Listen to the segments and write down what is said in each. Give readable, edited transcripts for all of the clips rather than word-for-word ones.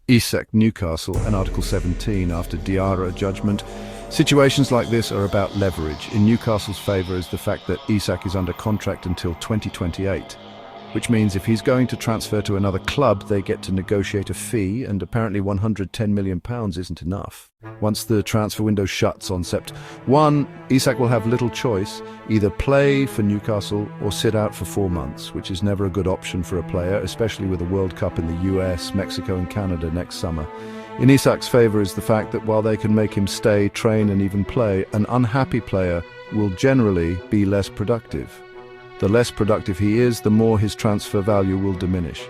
Isak, Newcastle and Article 17 after Diarra judgment. Situations like this are about leverage. In Newcastle's favour is the fact that Isak is under contract until 2028, which means if he's going to transfer to another club, they get to negotiate a fee, and apparently £110 million isn't enough. Once the transfer window shuts on Sept. 1, Isak will have little choice, either play for Newcastle or sit out for 4 months, which is never a good option for a player, especially with a World Cup in the US, Mexico and Canada next summer. In Isak's favour is the fact that while they can make him stay, train and even play, an unhappy player will generally be less productive. The less productive he is, the more his transfer value will diminish.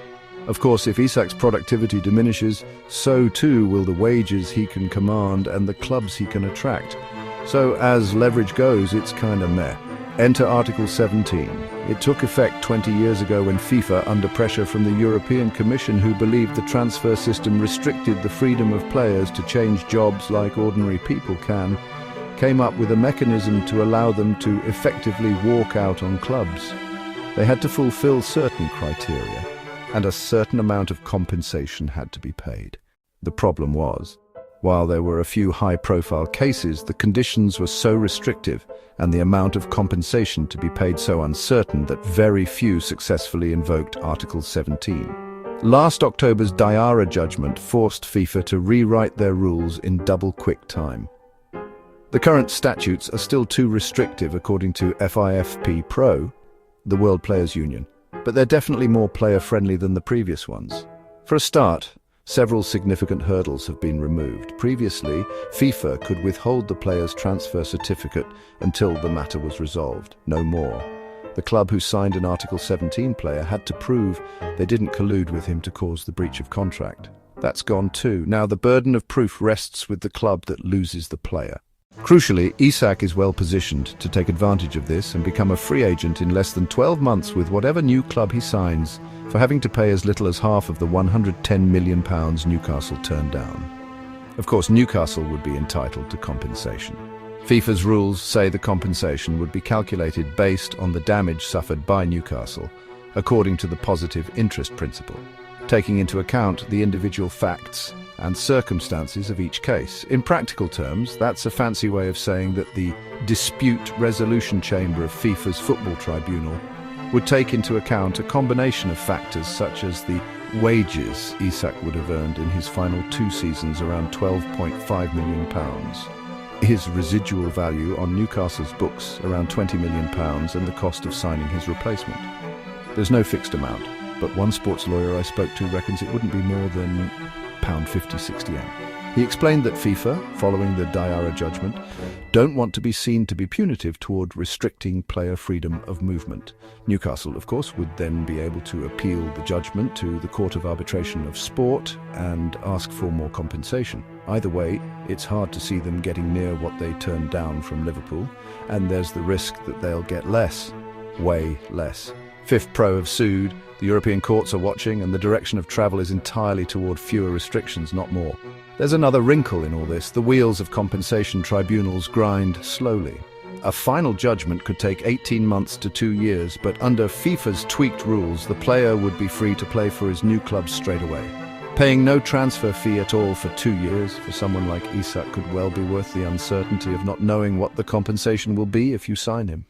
Of course, if Isak's productivity diminishes, so too will the wages he can command and the clubs he can attract. So as leverage goes, it's kinda meh. Enter Article 17. It took effect 20 years ago when FIFA, under pressure from the European Commission, who believed the transfer system restricted the freedom of players to change jobs like ordinary people can, came up with a mechanism to allow them to effectively walk out on clubs. They had to fulfill certain criteria, and a certain amount of compensation had to be paid. The problem was, while there were a few high-profile cases, the conditions were so restrictive and the amount of compensation to be paid so uncertain that very few successfully invoked Article 17. Last October's Diarra judgment forced FIFA to rewrite their rules in double-quick time. The current statutes are still too restrictive according to FIFP Pro, the World Players Union, but they're definitely more player-friendly than the previous ones. For a start, several significant hurdles have been removed. Previously, FIFA could withhold the player's transfer certificate until the matter was resolved, no more. The club who signed an Article 17 player had to prove they didn't collude with him to cause the breach of contract. That's gone too. Now the burden of proof rests with the club that loses the player. Crucially, Isak is well positioned to take advantage of this and become a free agent in less than 12 months with whatever new club he signs, for having to pay as little as half of the £110 million Newcastle turned down. Of course, Newcastle would be entitled to compensation. FIFA's rules say the compensation would be calculated based on the damage suffered by Newcastle, according to the positive interest principle, taking into account the individual facts and circumstances of each case. In practical terms, that's a fancy way of saying that the dispute resolution chamber of FIFA's football tribunal would take into account a combination of factors such as the wages Isak would have earned in his final 2 seasons, around £12.5 million, his residual value on Newcastle's books, around £20 million, and the cost of signing his replacement. There's no fixed amount, but one sports lawyer I spoke to reckons it wouldn't be more than £50-60. He explained that FIFA, following the Diarra judgment, don't want to be seen to be punitive toward restricting player freedom of movement. Newcastle, of course, would then be able to appeal the judgment to the Court of Arbitration of Sport and ask for more compensation. Either way, it's hard to see them getting near what they turned down from Liverpool, and there's the risk that they'll get less, way less. FIFA Pro have sued, the European courts are watching, and the direction of travel is entirely toward fewer restrictions, not more. There's another wrinkle in all this. The wheels of compensation tribunals grind slowly. A final judgment could take 18 months to 2 years, but under FIFA's tweaked rules, the player would be free to play for his new club straight away. Paying no transfer fee at all for 2 years for someone like Isak could well be worth the uncertainty of not knowing what the compensation will be if you sign him.